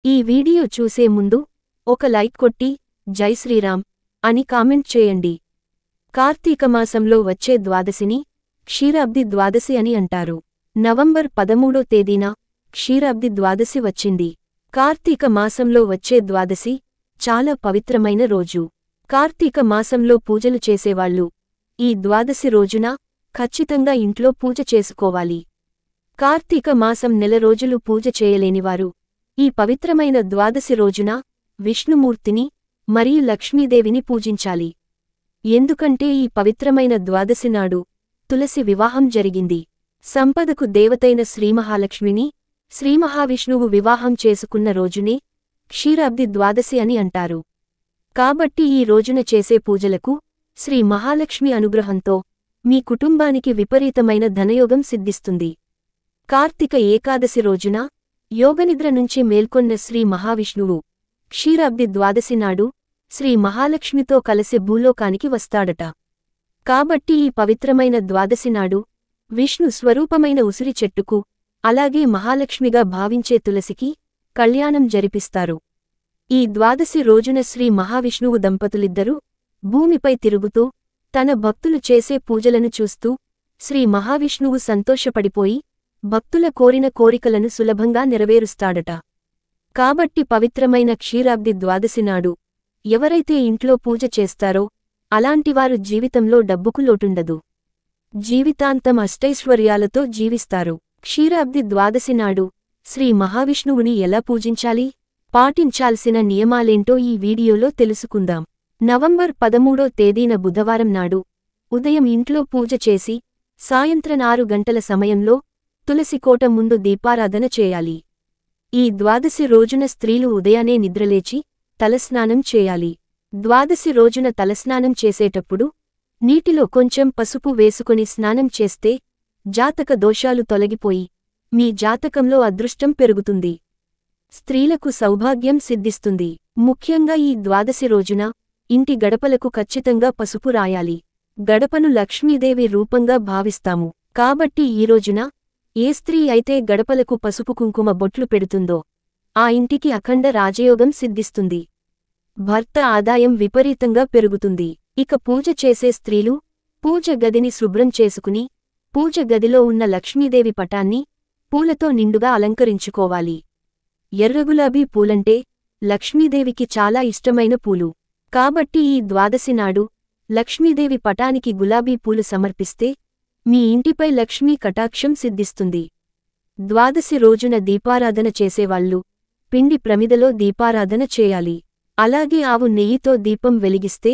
ఈ వీడియో చూసే ముందు ఒక లైక్ కొట్టి జై శ్రీరామ్ అని కామెంట్ చేయండి. కార్తీక మాసంలో వచ్చే ద్వాదశిని క్షీరాబ్ది ద్వాదశి అని అంటారు. నవంబర్ 13వ తేదీన క్షీరాబ్ది ద్వాదశి వచ్చింది. కార్తీక మాసంలో వచ్చే ద్వాదశి చాలా పవిత్రమైన రోజు. కార్తీక మాసంలో పూజలు చేసేవాళ్ళు ఈ ద్వాదశి రోజున ఖచ్చితంగా ఇంట్లో పూజ చేసుకోవాలి. కార్తీక మాసం నెల రోజులు పూజ చేయలేనివారు ఈ పవిత్రమైన ద్వాదశి రోజున విష్ణుమూర్తిని మరియు లక్ష్మీదేవిని పూజించాలి. ఎందుకంటే ఈ పవిత్రమైన ద్వాదశి నాడు తులసి వివాహం జరిగింది. సంపదకు దేవతైన శ్రీమహాలక్ష్మిని శ్రీమహావిష్ణువు వివాహం చేసుకున్న రోజునే క్షీరాబ్ది ద్వాదశి అని అంటారు. కాబట్టి ఈ రోజున చేసే పూజలకు శ్రీ మహాలక్ష్మి అనుగ్రహంతో మీ కుటుంబానికి విపరీతమైన ధనయోగం సిద్ధిస్తుంది. కార్తీక ఏకాదశి రోజున యోగనిద్ర నుంచి మేల్కొన్న శ్రీ మహావిష్ణువు క్షీరాబ్ది ద్వాదశి నాడు శ్రీ మహాలక్ష్మితో కలిసి భూలోకానికి వస్తాడట. కాబట్టి ఈ పవిత్రమైన ద్వాదశి నాడు విష్ణు స్వరూపమైన ఉసిరి చెట్టుకు అలాగే మహాలక్ష్మిగా భావించే తులసికి కళ్యాణం జరిపిస్తారు. ఈ ద్వాదశి రోజున శ్రీ మహావిష్ణువు దంపతులిద్దరూ భూమిపై తిరుగుతూ తన భక్తులు చేసే పూజలను చూస్తూ శ్రీ మహావిష్ణువు సంతోషపడిపోయి భక్తుల కోరిన కోరికలను సులభంగా నెరవేరుస్తాడట. కాబట్టి పవిత్రమైన క్షీరాబ్ది ద్వాదశి నాడు ఎవరైతే ఇంట్లో పూజ చేస్తారో అలాంటివారు జీవితంలో డబ్బుకు లోటుండదు. జీవితాంతం అష్టైశ్వర్యాలతో జీవిస్తారు. క్షీరాబ్ది ద్వాదశి నాడు శ్రీ మహావిష్ణువుని ఎలా పూజించాలి, పాటించాల్సిన నియమాలేంటో ఈ వీడియోలో తెలుసుకుందాం. నవంబర్ 13వ తేదీన బుధవారం నాడు ఉదయం ఇంట్లో పూజ చేసి సాయంత్రం 6 గంటల సమయంలో తులసికోట ముందు దీపారాధన చేయాలి. ఈ ద్వాదశి రోజున స్త్రీలు ఉదయానే నిద్రలేచి తలస్నానం చేయాలి. ద్వాదశి రోజున తలస్నానం చేసేటప్పుడు నీటిలో కొంచెం పసుపు వేసుకొని స్నానం చేస్తే జాతక దోషాలు తొలగిపోయి మీ జాతకంలో అదృష్టం పెరుగుతుంది. స్త్రీలకు సౌభాగ్యం సిద్ధిస్తుంది. ముఖ్యంగా ఈ ద్వాదశి రోజున ఇంటి గడపలకు ఖచ్చితంగా పసుపు రాయాలి. గడపను లక్ష్మీదేవి రూపంగా భావిస్తాము. కాబట్టి ఈ రోజున ఏ స్త్రీ అయితే గడపలకు పసుపు కుంకుమ బొట్లు పెడుతుందో ఆ ఇంటికి అఖండ రాజయోగం సిద్ధిస్తుంది. భర్త ఆదాయం విపరీతంగా పెరుగుతుంది. ఇక పూజ చేసే స్త్రీలు పూజ గదిని శుభ్రం చేసుకుని పూజ గదిలో ఉన్న లక్ష్మీదేవి పటాన్ని పూలతో నిండుగా అలంకరించుకోవాలి. ఎర్రగులాబీ పూలంటే లక్ష్మీదేవికి చాలా ఇష్టమైన పూలు. కాబట్టి ఈ ద్వాదశి నాడు లక్ష్మీదేవి పటానికి గులాబీ పూలు సమర్పిస్తే మీ ఇంటిపై లక్ష్మీ కటాక్షం సిద్ధిస్తుంది. ద్వాదశి రోజున దీపారాధన చేసేవాళ్లు పిండి ప్రమిదలో దీపారాధన చేయాలి. అలాగే ఆవు నెయ్యితో దీపం వెలిగిస్తే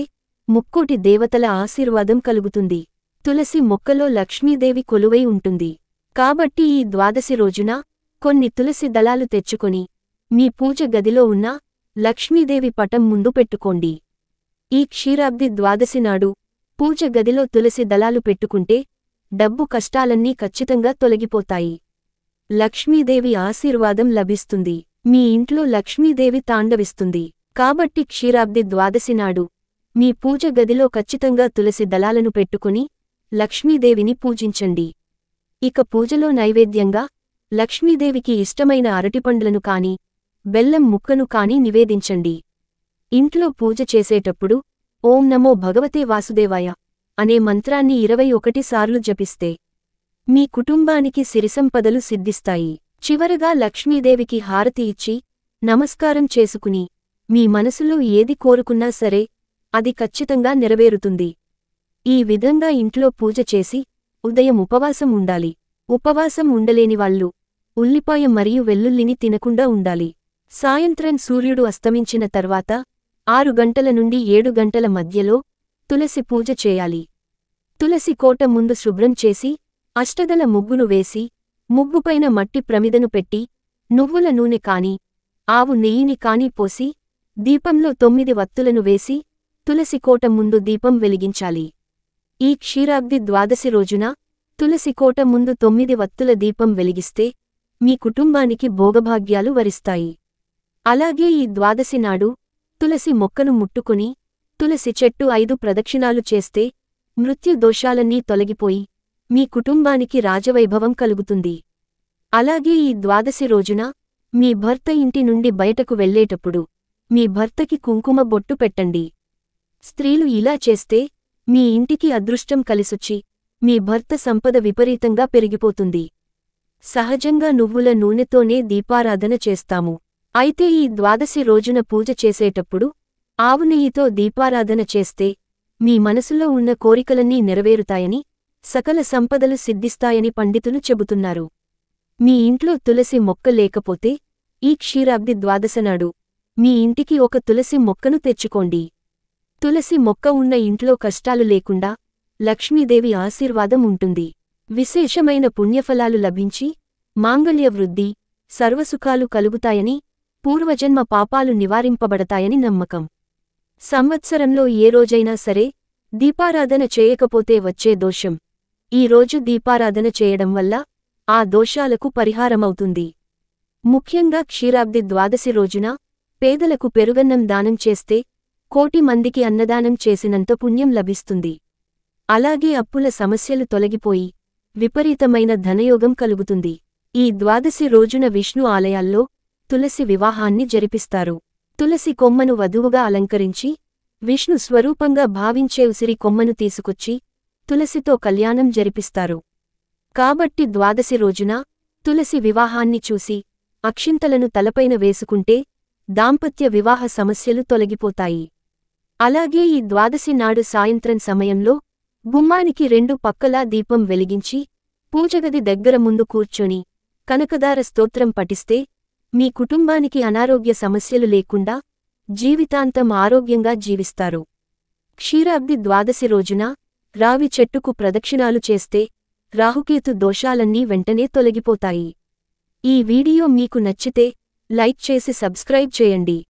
ముక్కోటి దేవతల ఆశీర్వాదం కలుగుతుంది. తులసి మొక్కలో లక్ష్మీదేవి కొలువై ఉంటుంది. కాబట్టి ఈ ద్వాదశి రోజున కొన్ని తులసి దళాలు తెచ్చుకొని మీ పూజ గదిలో ఉన్న లక్ష్మీదేవి పటం ముందు పెట్టుకోండి. ఈ క్షీరాబ్ది ద్వాదశి నాడు పూజ గదిలో తులసి దళాలు పెట్టుకుంటే డబ్బు కష్టాలన్నీ ఖచ్చితంగా తొలగిపోతాయి. లక్ష్మీదేవి ఆశీర్వాదం లభిస్తుంది. మీ ఇంట్లో లక్ష్మీదేవి తాండవిస్తుంది. కాబట్టి క్షీరాబ్ది ద్వాదశి నాడు మీ పూజ గదిలో ఖచ్చితంగా తులసి దళాలను పెట్టుకుని లక్ష్మీదేవిని పూజించండి. ఇక పూజలో నైవేద్యంగా లక్ష్మీదేవికి ఇష్టమైన అరటిపండ్లను కాని బెల్లం ముక్కను కాని నివేదించండి. ఇంట్లో పూజ చేసేటప్పుడు ఓం నమో భగవతే వాసుదేవాయ అనే మంత్రాన్ని 21 సార్లు జపిస్తే మీ కుటుంబానికి సిరిసంపదలు సిద్ధిస్తాయి. చివరగా లక్ష్మీదేవికి హారతి ఇచ్చి నమస్కారం చేసుకుని మీ మనసులో ఏది కోరుకున్నా సరే అది ఖచ్చితంగా నెరవేరుతుంది. ఈ విధంగా ఇంట్లో పూజ చేసి ఉదయం ఉపవాసం ఉండాలి. ఉపవాసం ఉండలేనివాళ్లు ఉల్లిపాయ మరియు వెల్లుల్లిని తినకుండా ఉండాలి. సాయంత్రం సూర్యుడు అస్తమించిన తర్వాత 6 గంటల నుండి 7 గంటల మధ్యలో తులసి పూజ చేయాలి. తులసి కోట ముందు శుభ్రం చేసి అష్టదల ముగ్గును వేసి ముగ్గుపైన మట్టి ప్రమిదను పెట్టి నువ్వుల నూనె కాని ఆవు నెయ్యిని కాని పోసి దీపంలో 9 వత్తులను వేసి తులసి కోట ముందు దీపం వెలిగించాలి. ఈ క్షీరాబ్ది ద్వాదశి రోజున తులసి కోట ముందు 9 వత్తుల దీపం వెలిగిస్తే మీ కుటుంబానికి భోగభాగ్యాలు వరిస్తాయి. అలాగే ఈ ద్వాదశి నాడు తులసి మొక్కను ముట్టుకుని తులసి చెట్టు 5 ప్రదక్షిణాలు చేస్తే మృత్యు దోషాలన్నీ తొలగిపోయి మీ కుటుంబానికి రాజవైభవం కలుగుతుంది. అలాగే ఈ ద్వాదశి రోజున మీ భర్త ఇంటి నుండి బయటకు వెళ్ళేటప్పుడు మీ భర్తకి కుంకుమ బొట్టు పెట్టండి. స్త్రీలు ఇలా చేస్తే మీ ఇంటికి అదృష్టం కలిసొచ్చి మీ భర్త సంపద విపరీతంగా పెరిగిపోతుంది. సహజంగా నువ్వుల నూనెతోనే దీపారాధన చేస్తాము. అయితే ఈ ద్వాదశి రోజున పూజ చేసేటప్పుడు ఆవు నెయ్యితో దీపారాధన చేస్తే మీ మనసులో ఉన్న కోరికలన్నీ నెరవేరుతాయని, సకల సంపదలు సిద్ధిస్తాయని పండితులు చెబుతున్నారు. మీ ఇంట్లో తులసి మొక్క లేకపోతే ఈ క్షీరాబ్ది ద్వాదశనాడు మీ ఇంటికి ఒక తులసి మొక్కను తెచ్చుకోండి. తులసి మొక్క ఉన్న ఇంట్లో కష్టాలు లేకుండా లక్ష్మీదేవి ఆశీర్వాదం ఉంటుంది. విశేషమైన పుణ్యఫలాలు లభించి మాంగళ్య వృద్ధి, సర్వసుఖాలు కలుగుతాయని, పూర్వజన్మ పాపాలు నివారింపబడతాయని నమ్మకం. సంవత్సరంలో ఏ రోజైనా సరే దీపారాధన చేయకపోతే వచ్చే దోషం ఈ రోజు దీపారాధన చేయడం వల్ల ఆ దోషాలకు పరిహారమవుతుంది. ముఖ్యంగా క్షీరాబ్ది ద్వాదశి రోజున పేదలకు పెరుగన్నం దానం చేస్తే 1,00,00,000 మందికి అన్నదానం చేసినంత పుణ్యం లభిస్తుంది. అలాగే అప్పుల సమస్యలు తొలగిపోయి విపరీతమైన ధనయోగం కలుగుతుంది. ఈ ద్వాదశి రోజున విష్ణు ఆలయాల్లో తులసి వివాహాన్ని జరిపిస్తారు. తులసి కొమ్మను వధువుగా అలంకరించి విష్ణు స్వరూపంగా భావించే ఉసిరి కొమ్మను తీసుకొచ్చి తులసితో కళ్యాణం జరిపిస్తారు. కాబట్టి ద్వాదశి రోజున తులసి వివాహాన్ని చూసి అక్షింతలను తలపైన వేసుకుంటే దాంపత్య వివాహ సమస్యలు తొలగిపోతాయి. అలాగే ఈ ద్వాదశి నాడు సాయంత్రం సమయంలో గుమ్మానికి 2 పక్కలా దీపం వెలిగించి పూజగది దగ్గర ముందు కూర్చొని కనకదార స్తోత్రం పఠిస్తే మీ కుటుంబానికి అనారోగ్య సమస్యలు లేకుండా జీవితాంతం ఆరోగ్యంగా జీవిస్తారు. క్షీరాబ్ది ద్వాదశి రోజున రావి చెట్టుకు ప్రదక్షిణాలు చేస్తే రాహుకేతు దోషాలన్నీ వెంటనే తొలగిపోతాయి. ఈ వీడియో మీకు నచ్చితే లైక్ చేసి సబ్స్క్రైబ్ చేయండి.